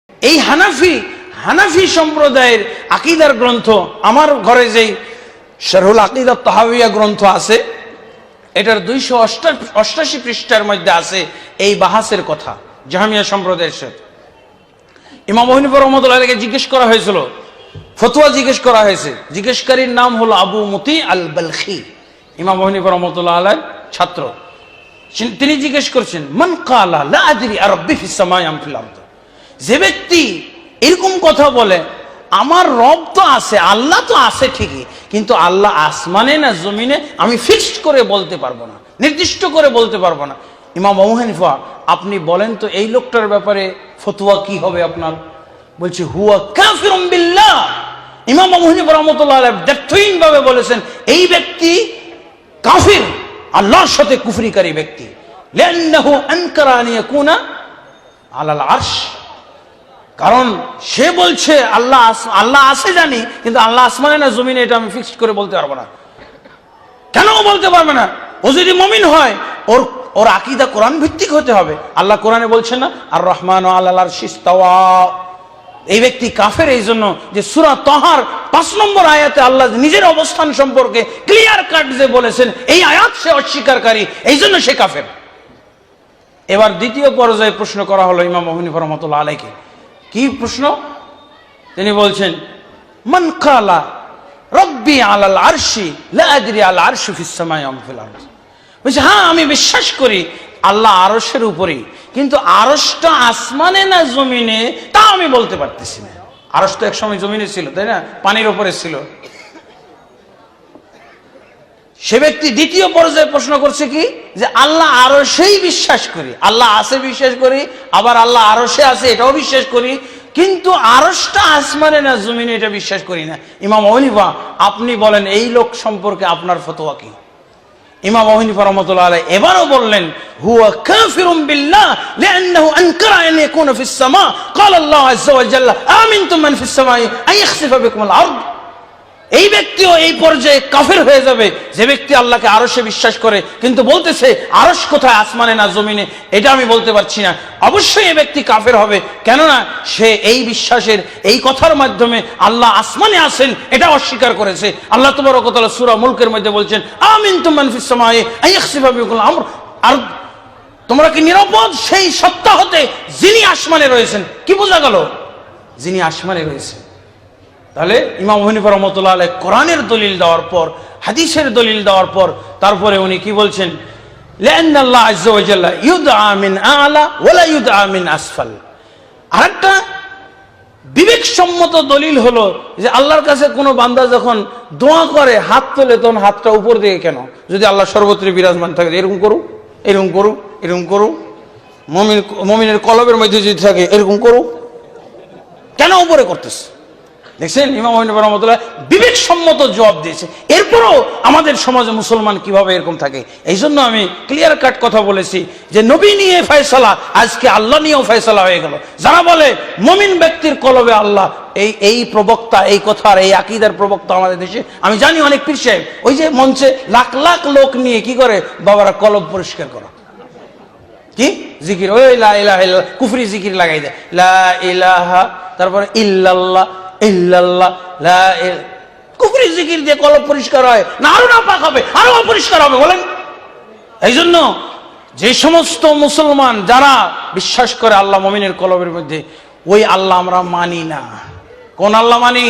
এই হানাফি সম্প্রদায়ের আকীদার গ্রন্থ, আমার ঘরে যেই শারহুল আকীদা তাহাউইয়া গ্রন্থ আছে, এটার 288 পৃষ্ঠার মধ্যে আছে এই বাহাসের কথা। জাহমিয়া সম্প্রদায়ের সাথে ইমাম আবু হানিফা রাহমাতুল্লাহ আলাইহিকে জিজ্ঞেস করা হয়েছিল, ফতোয়া জিজ্ঞেস করা হয়েছে। জিজ্ঞেসকারীর নাম হলো আবু মুতি আল বালখি, ইমাম আবু হানিফা রাহমাতুল্লাহ আলাইহির ছাত্র। তিনি জিজ্ঞেস করছেন, মান ক্বালা লা আদরি আরাব্বি ফিস সামাই আম ফিল আরদ, যে ব্যক্তি এরকম কথা বলে আমার রব তো আছে, আল্লাহ তো আছে ঠিকই, কিন্তু আল্লাহ আসমানে না জমিনে আমি ফিক্সড করে বলতে পারবো না, নির্দিষ্ট করে বলতে পারবো না। ইমাম আবু হানিফা, আপনি বলেন তো এই লোকটার ব্যাপারে ফতোয়া কি হবে আপনার? বলছে হুয়া কাফিরুম বিল্লাহ। ইমাম আবু হানিফা রাহমাতুল্লাহ আলাইহি দ্ব্যর্থহীন ভাবে বলেছেন এই ব্যক্তি কাফির, আল্লাহর সাথে কুফরিকারী ব্যক্তি। লিআন্নাহু আনকারা আন ইয়াকুনা আলাল আরশ, কারণ সে বলছে আল্লাহ আছে জানি, কিন্তু আল্লাহ আসমানে না জমিনে এটা আমি ফিক্সড করে বলতে পারবো না। কেন বলতে পারবে না? ও যদি মুমিন হয় ওর আকীদা কোরআন ভিত্তিক হতে হবে। আল্লাহ কোরআনে বলছেন না আর রহমান আলাল আরশি ইস্তাওয়া, এই ব্যক্তি কাফের এই জন্য যে সূরা তাহার 5 নম্বর আয়াতে আল্লাহ নিজের অবস্থান সম্পর্কে ক্লিয়ার কাট যে বলেছেন, এই আয়াত সে অস্বীকারী, এই জন্য সে কাফের। এবার দ্বিতীয় পর্যায়ে প্রশ্ন করা হলো ইমাম আবু হানিফা রাহমাতুল্লাহ আলাইহি। কি প্রশ্ন? তিনি বলছেন, মান ক্বালা রব্বি আলাল আরশি লা আদরি আল আরশু ফিস সামাই আম ফিল আরদ। বলছে হ্যাঁ আমি বিশ্বাস করি আল্লাহ আরশের উপরেই, কিন্তু আরশটা আসমানে না জমিনে তা আমি বলতে পারতেছি না। আরশ তো এক সময় জমিনে ছিল, তাই না? পানির উপরে ছিল। সে ব্যক্তি দ্বিতীয় পর্যায়ে প্রশ্ন করছে কি, যে আল্লাহ আরশেই বিশ্বাস করি, আল্লাহ আছে বিশ্বাস করি, আবার আল্লাহ আরশে আছে এটাও বিশ্বাস করি, কিন্তু আরশটা আসমানে না জমিনে এটা বিশ্বাস করি না। ইমাম আবু হানিফা, আপনি বলেন এই লোক সম্পর্কে আপনার ফতোয়া কি? ইমাম আবু হানিফা রাহমাতুল্লাহ আলাইহি এবারও বললেন, হুয়া কাফিরুম বিল্লাহ লিআন্নাহু আনকারা আন ইয়াকুনা ফিস সামা ক্বালা আল্লাহু আযজা ওয়া জাল্লা আমিনতুম মান ফিস সামাই আন ইয়াখসিফা বিকুমুল আরদ। এই ব্যক্তিও এই পর্যায়ে কাফের হয়ে যাবে যে ব্যক্তি আল্লাহকে আরশে বিশ্বাস করে, কিন্তু বলতেছে আরশ কোথায়, আসমানে না জমিনে, এটা আমি বলতে পারছি না। অবশ্যই এই ব্যক্তি কাফের হবে, কেননা সে এই বিশ্বাসের এই কথার মাধ্যমে আল্লাহ আসমানে আছেন এটা অস্বীকার করেছে। আল্লাহ তাবারক ওয়া তাআলা সূরা মুলকের মধ্যে বলছেন, আমিনতুম মান ফিস সামাই আন ইয়াখসিফা বিকুমুল আরদ, তোমরা কি নিরাপদ সেই সত্তা হতে যিনি আসমানে রয়েছেন? কি বোঝা গেল? যিনি আসমানে রয়েছেন। তাহলে ইমাম আবু হানিফা রাহমাতুল্লাহ আলাইহি কোরআনের দলিল দেওয়ার পর, হাদিসের দলিল দেওয়ার পর, তারপরে উনি কি বলছেন, লিআন্না আল্লাহ আযজা ওয়া জাল্লা ইউদআ মিন আ'লা ওয়া লা ইউদআ মিন আসফাল। আরেকটা বিবেকসম্মত দলিল হলো যে আল্লাহর কাছে কোনো বান্দা যখন দোয়া করে হাত তোলে, তখন হাতটা উপর দিকে কেন? যদি আল্লাহ সর্বত্র বিরাজমান থাকে, এরকম করু, এরকম করু, এরকম করু, মুমিনের কলবের মধ্যে যদি থাকে এরকম করু, কেন উপরে করতেছে? দেখছেন ইমাম আবু হানিফা রাহমাতুল্লাহ বিবেকসম্মত জবাব দিয়েছে। এরপরও আমাদের সমাজে মুসলমান কিভাবে এরকম থাকে? এই জন্য আমি ক্লিয়ার কাট কথা বলেছি যে নবী নিয়ে ফয়সালা, আজকে আল্লাহ নিয়েও ফয়সালা হয়ে গেল। যারা বলে মুমিন ব্যক্তির কলবে আল্লাহ, এই প্রবক্তা, এই কথার এই আকীদার প্রবক্তা আমাদের দেশে আমি জানি অনেক পীর সাহেব, ওই যে মঞ্চে লাখ লাখ লোক নিয়ে কি করে, বাবারা কলব পরিষ্কার করা, কি জিকির, ওই লা ইলাহা ইল্লাল্লাহ কুফরি জিকির লাগাই দেয়, লা ইলাহা, তারপরে ইল্লাল্লাহ ইল্লাল্লাহ লা ইলাহা, কুফরি জিকির দিয়ে কলব পরিষ্কার হয় না? আরো নাপাক হবে, আরো অপরিষ্কার হবে বলেন? এই জন্য যে সমস্ত মুসলমান যারা বিশ্বাস করে আল্লাহ মুমিনের কলবের মধ্যে, ওই আল্লাহ আমরা মানি না। কোন আল্লাহ মানি?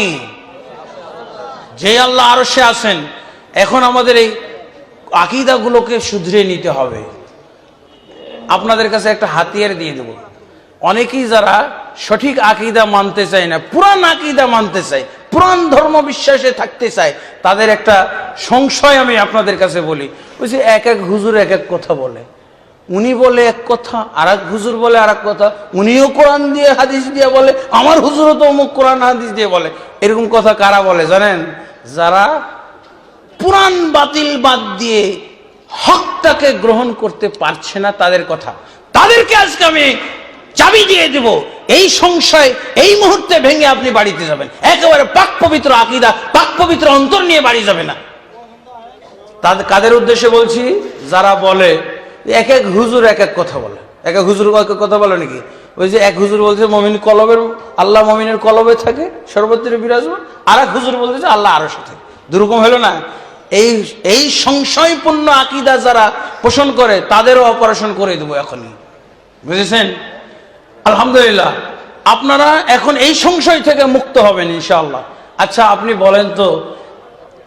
যে আল্লাহ আরশে আছেন। এখন আমাদের এই আকীদাগুলোকে শুধরে নিতে হবে। আপনাদের কাছে একটা হাতিয়ার দিয়ে দেব। অনেকেই যারা সঠিক আকীদা মানতে চায় না, পুরান আকীদা মানতে চায়, পুরান ধর্ম বিশ্বাসে থাকতে চায়, তাদের একটা সংশয় আমি আপনাদের কাছে বলি। বলছি এক এক হুজুর এক এক কথা বলে, উনি বলে এক কথা, আর এক হুজুর বলে আর এক কথা, উনিও কোরআন দিয়ে হাদিস দিয়ে বলে, আমার হুজুরও তো অমুক কোরআন হাদিস দিয়ে বলে। এরকম কথা কারা বলে জানেন? যারা পুরান বাতিল বাদ দিয়ে হকটাকে গ্রহণ করতে পারছে না, তাদের কথা। তাদেরকে আজকে আমি চাবি দিয়ে দেব, এই সংশয় এই মুহূর্তে ভেঙে আপনি বাড়িতে যাবেন, একেবারে পাক পবিত্র আকীদা, পাক পবিত্র অন্তর নিয়ে বাড়ি যাবে না। কাদের উদ্দেশ্যে বলছি? যারা বলে এক এক হুজুর এক এক কথা বলে। এক এক হুজুর এক এক কথা বলে নাকি? ওই যে এক হুজুর বলছে মমিন কলবের, আল্লাহ মমিনের কলবে থাকে, সর্বত্র বিরাজমান। আর এক হুজুর বলতেছে আল্লাহ আরশে থাকে। দুরকম হলো না? এই সংশয়পূর্ণ আকীদা যারা পোষণ করে তাদেরও অপারেশন করে দেবো এখনই, বুঝেছেন? আলহামদুলিল্লাহ, আপনারা এখন এই সংশয় থেকে মুক্ত হবেন ইনশাআল্লাহ। আচ্ছা আপনি বলেন তো,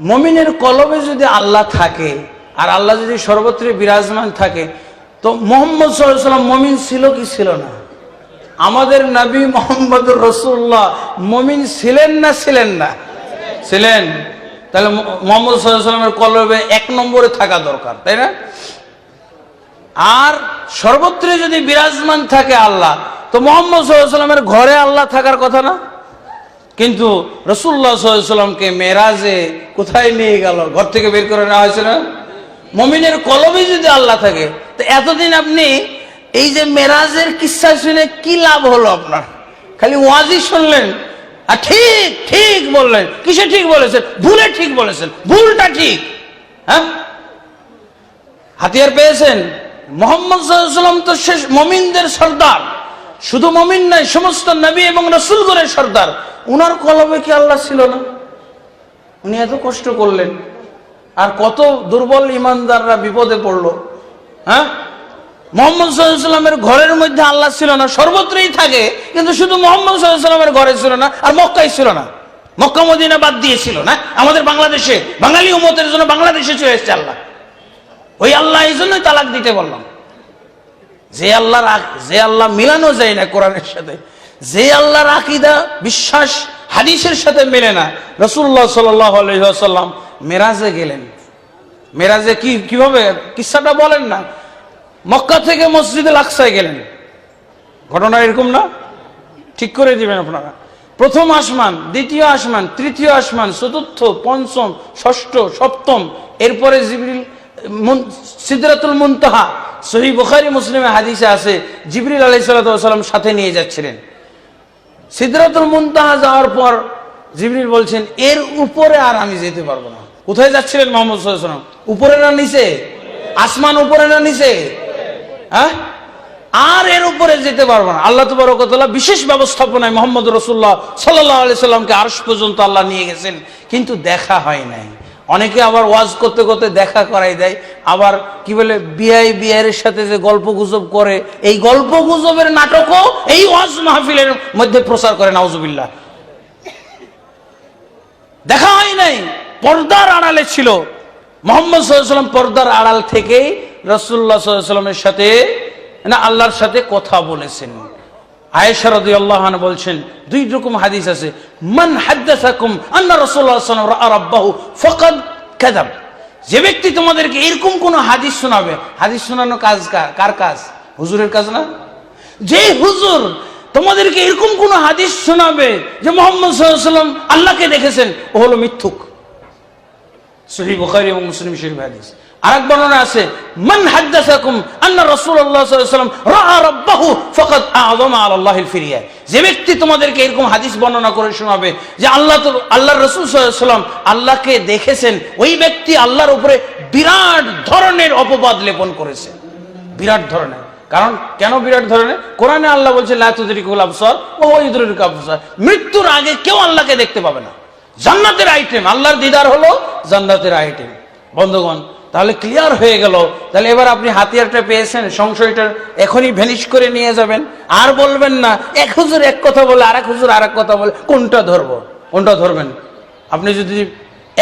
মমিনের কলবে যদি আল্লাহ থাকে আর আল্লাহ যদি সর্বত্র বিরাজমান থাকে, তো মুহাম্মদ সাল্লাল্লাহু আলাইহি ওয়াসাল্লাম মমিন ছিল কি ছিল না? আমাদের নবী মুহাম্মদুর রাসূলুল্লাহ মমিন ছিলেন না ছিলেন না? ছিলেন। তাহলে মুহাম্মদ সাল্লাল্লাহু আলাইহি ওয়াসাল্লামের কলবে এক নম্বরে থাকা দরকার, তাই না? আর সর্বত্র যদি বিরাজমান থাকে আল্লাহ, তো মুহাম্মদ সাল্লাল্লাহু আলাইহি ওয়াসাল্লামের ঘরে আল্লাহ থাকার কথা না? কিন্তু রাসূলুল্লাহ সাল্লাল্লাহু আলাইহি ওয়াসাল্লামকে মেরাজে কোথায় নিয়ে গেল? ঘর থেকে বের করে নেওয়া হয়েছে না? মুমিনের কলবে যদি আল্লাহ থাকে, তো এতদিন আপনি এই যে মেরাজের কিসসা শুনে কি লাভ হলো আপনার? খালি ওয়াজি শুনলেন আর ঠিক ঠিক বললেন। কিসে ঠিক বলেছেন? ভুলে ঠিক বলেছেন, ভুলটা ঠিক। হ্যাঁ, হাতিয়ার পেয়েছেন। মুহাম্মদ সাল্লাল্লাহু আলাইহি ওয়াসাল্লাম তো শেষ মুমিনদের সর্দার, শুধু মুমিন নয়, সমস্ত নবী এবং রাসূলগণের সর্দার। উনার কলবে কি আল্লাহ ছিল না? উনি এত কষ্ট করলেন, আর কত দুর্বল ইমানদাররা বিপদে পড়লো। হ্যাঁ, মুহাম্মদ সাল্লাল্লাহু আলাইহি ওয়াসাল্লামের ঘরের মধ্যে আল্লাহ ছিল না, সর্বত্রই থাকে, কিন্তু শুধু মুহাম্মদ সাল্লাল্লাহু আলাইহি ওয়াসাল্লামের ঘরে ছিল না, আর মক্কায় ছিল না। মক্কা মদিনা বাদ দিয়েছিল না, আমাদের বাংলাদেশে, বাঙালি উম্মতের জন্য বাংলাদেশে চলে এসেছে আল্লাহ। ওই আল্লাহ, এই জন্যই তালাক দিতে বললাম। যে আল্লাহ মিলানো যায় না কোরআনের সাথে, যে আল্লাহর আকীদা বিশ্বাস হাদিসের সাথে মেলে না। রাসূলুল্লাহ সাল্লাল্লাহু আলাইহি ওয়াসাল্লাম মেরাজে গেলেন। মেরাজে কিভাবে কিসসাটা বলেন না? মক্কা থেকে মসজিদুল আকসায় গেলেন। ঘটনা এরকম না? ঠিক করে দিবেন আপনারা। প্রথম আসমান, দ্বিতীয় আসমান, তৃতীয় আসমান, চতুর্থ, পঞ্চম, ষষ্ঠ, সপ্তম, এরপরে জিবরিল সিদরাতুল মুনতাহা। সহিহ বুখারী মুসলিমে হাদিসে আছে, জিবরিল আলাইহিস সালাতু ওয়াস সালাম সাথে নিয়ে যাচ্ছিলেন। সিদরাতুল মুনতাহা যাওয়ার পর জিবরিল বলছেন, এর উপরে আর আমি যেতে পারবো না। কোথায় যাচ্ছিলেন মুহাম্মদ সাল্লাল্লাহু আলাইহি ওয়াসাল্লাম? উপরে না নিচে? আসমান উপরে না নিচে? হ্যাঁ, আর এর উপরে যেতে পারবো না। আল্লাহ তাবারক ওয়া তাআলা বিশেষ ব্যবস্থাপনায় মুহাম্মদ রাসূলুল্লাহ সাল্লাল্লাহু আলাইহি সাল্লামকে আরশ পর্যন্ত আল্লাহ নিয়ে গেছেন, কিন্তু দেখা হয় নাই। অনেকে আবার ওয়াজ করতে করতে দেখা করাই দেয়, আবার কি বলে বিয়ের সাথে যে গল্প গুজব করে, এই গল্প গুজবের নাটকও এই ওয়াজ মাহফিলের মধ্যে প্রচার করে। নাউজুবিল্লাহ। দেখা হয় নাই, পর্দার আড়ালে ছিল। মুহাম্মদ সাল্লাল্লাহু আলাইহি ওয়াসাল্লাম পর্দার আড়াল থেকে রাসূলুল্লাহ সাল্লাল্লাহু আলাইহি ওয়াসাল্লামের সাথে না আল্লাহর সাথে কথা বলেছেন। আয়েশা রাদিয়াল্লাহু আনহা বলছেন, দুই রকম হাদিস আছে। মান হাদাসাকুম আন্না রাসূলুল্লাহ সাল্লাল্লাহু আলাইহি ওয়াসাল্লাম রাআ রাব্বাহু ফাকাদ কাযাব। যে ব্যক্তি তোমাদেরকে এরকম কোন হাদিস শোনাবে, হাদিস শোনানো কাজ কার কাজ? হুজুরের কাজ না? যে হুজুর তোমাদেরকে এরকম কোন হাদিস শোনাবে যে মুহাম্মদ সাল্লাল্লাহু আলাইহি ওয়াসাল্লাম আল্লাহকে দেখেছেন, ও হলো মিথ্যুক। সহিহ বুখারী এবং মুসলিম শরীফ হাদিস। আরেক বর্ণনা আছে, মান হাদাসাকুম আন্না রাসূলুল্লাহ সাল্লাল্লাহু আলাইহি ওয়াসাল্লাম রাআ রাব্বাহু ফাকাদ আ'যামা আলাল্লাহিল ফিরিয়া। যে ব্যক্তি তোমাদেরকে এরকম হাদিস বর্ণনা করে শোনাবে যে আল্লাহর রাসূল সাল্লাল্লাহু আলাইহি ওয়াসাল্লাম আল্লাহকে দেখেছেন, ওই ব্যক্তি আল্লাহর উপরে বিরাট ধরনের অপবাদ লেপন করেছে। বিরাট ধরনের। কারণ কেন বিরাট ধরনের? কোরআনে আল্লাহ বলছে লা তুদরিকুল আবসার ওয়া হুয়া ইউদরিকুল আবসার। মৃত্যুর আগে কেউ আল্লাহকে দেখতে পাবে না। জান্নাতের আইটেম, আল্লাহর দিদার হলো জান্নাতের আইটেম। বন্ধুগণ, তাহলে ক্লিয়ার হয়ে গেল। তাহলে এবার আপনি হাতিয়ারটা পেয়েছেন, সংশয়টা এখনই ভ্যানিশ করে নিয়ে যাবেন। আর বলবেন না এক হুজুর এক কথা বলে আরেক হুজুর আরেক কথা বলে, কোনটা ধরবো? কোনটা ধরবেন? আপনি যদি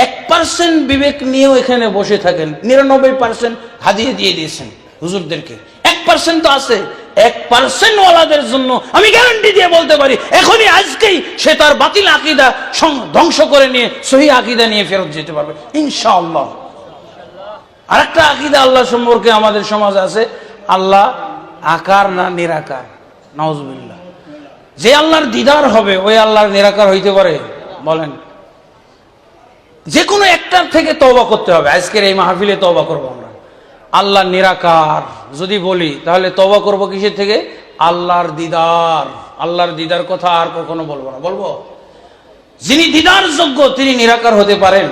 1% বিবেক নিয়েও এখানে বসে থাকেন, 99% হাদিয়ে দিয়ে দিয়েছেন হুজুরদেরকে। 1% তো আছে। 1% ওয়ালাদের জন্য আমি গ্যারান্টি দিয়ে বলতে পারি, এখনই আজকেই সে তার বাতিল আকীদা ধ্বংস করে নিয়ে সহিহ আকীদা নিয়ে ফেরত যেতে পারবে ইনশাআল্লাহ। আরেকটা আকীদা আল্লাহ সম্পর্কে আমাদের সমাজে আছে, আল্লাহ আকার না নিরাকার। নাউজুবিল্লাহ। যে আল্লাহর দিদার হবে ওই আল্লাহর নিরাকার হইতে পারে? বলেন। যে কোনো একটার থেকে তওবা করতে হবে। আজকের এই মাহফিলে তওবা করবো আমরা। আল্লাহ নিরাকার যদি বলি, তাহলে তওবা করব কিসের থেকে? আল্লাহর দিদার। আল্লাহর দিদার কথা আর কখনো বলবো না। বলবো যিনি দিদার যোগ্য তিনি নিরাকার হতে পারেন?